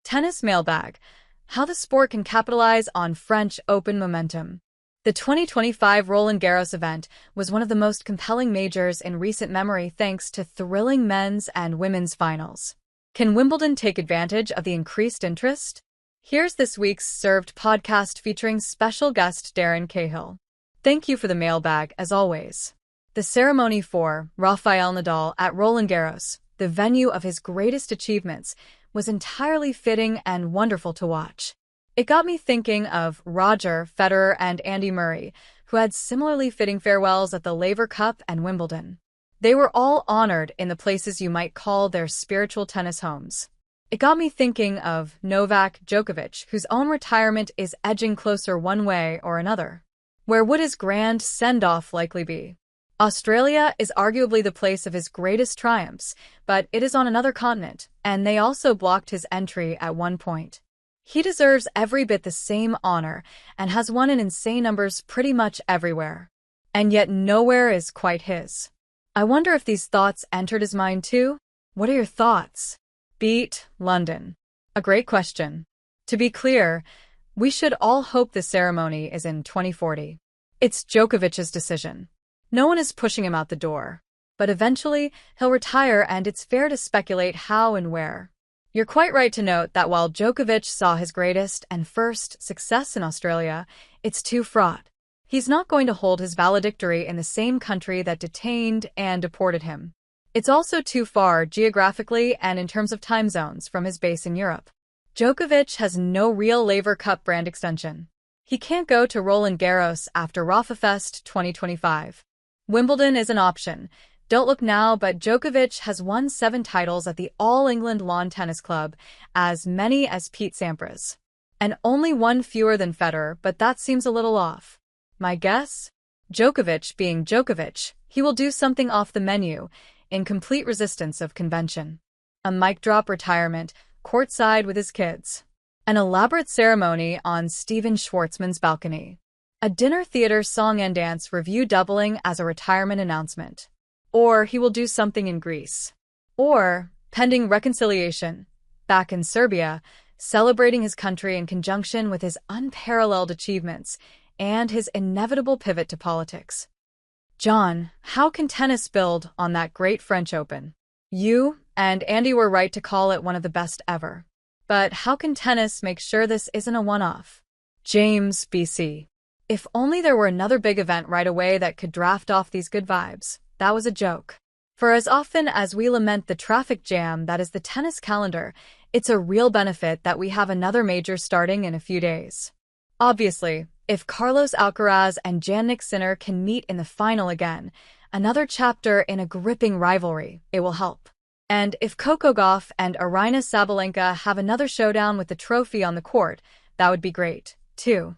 Tennis Mailbag: How the sport can capitalize on French Open momentum. The 2025 Roland Garros event was one of the most compelling majors in recent memory thanks to thrilling men's and women's finals. Can Wimbledon take advantage of the increased interest? Here's this week's Served podcast featuring special guest Darren Cahill. Thank you for the mailbag, as always. The ceremony for Rafael Nadal at Roland Garros, the venue of his greatest achievements, was entirely fitting and wonderful to watch. It got me thinking of Roger Federer and Andy Murray, who had similarly fitting farewells at the Laver Cup and Wimbledon. They were all honored in the places you might call their spiritual tennis homes. It got me thinking of Novak Djokovic, whose own retirement is edging closer one way or another. Where would his grand send-off likely be? Australia is arguably the place of his greatest triumphs, but it is on another continent, and they also blocked his entry at one point. He deserves every bit the same honor and has won in insane numbers pretty much everywhere. And yet nowhere is quite his. I wonder if these thoughts entered his mind too? What are your thoughts? Beat London. A great question. To be clear, we should all hope the ceremony is in 2040. It's Djokovic's decision. No one is pushing him out the door. But eventually, he'll retire, and it's fair to speculate how and where. You're quite right to note that while Djokovic saw his greatest and first success in Australia, it's too fraught. He's not going to hold his valedictory in the same country that detained and deported him. It's also too far geographically and in terms of time zones from his base in Europe. Djokovic has no real Laver Cup brand extension. He can't go to Roland Garros after RafaFest 2025. Wimbledon is an option. Don't look now, but Djokovic has won 7 titles at the All England Lawn Tennis Club, as many as Pete Sampras. And only one fewer than Federer, but that seems a little off. My guess? Djokovic being Djokovic, he will do something off the menu, in complete resistance of convention. A mic-drop retirement, courtside with his kids. An elaborate ceremony on Stephen Schwartzman's balcony. A dinner theater song and dance review doubling as a retirement announcement. Or he will do something in Greece. Or, pending reconciliation, back in Serbia, celebrating his country in conjunction with his unparalleled achievements and his inevitable pivot to politics. John, how can tennis build on that great French Open? You and Andy were right to call it one of the best ever. But how can tennis make sure this isn't a one-off? James, BC. If only there were another big event right away that could draft off these good vibes. That was a joke. For as often as we lament the traffic jam that is the tennis calendar, it's a real benefit that we have another major starting in a few days. Obviously, if Carlos Alcaraz and Jannik Sinner can meet in the final again, another chapter in a gripping rivalry, it will help. And if Coco Gauff and Aryna Sabalenka have another showdown with the trophy on the court, that would be great, too.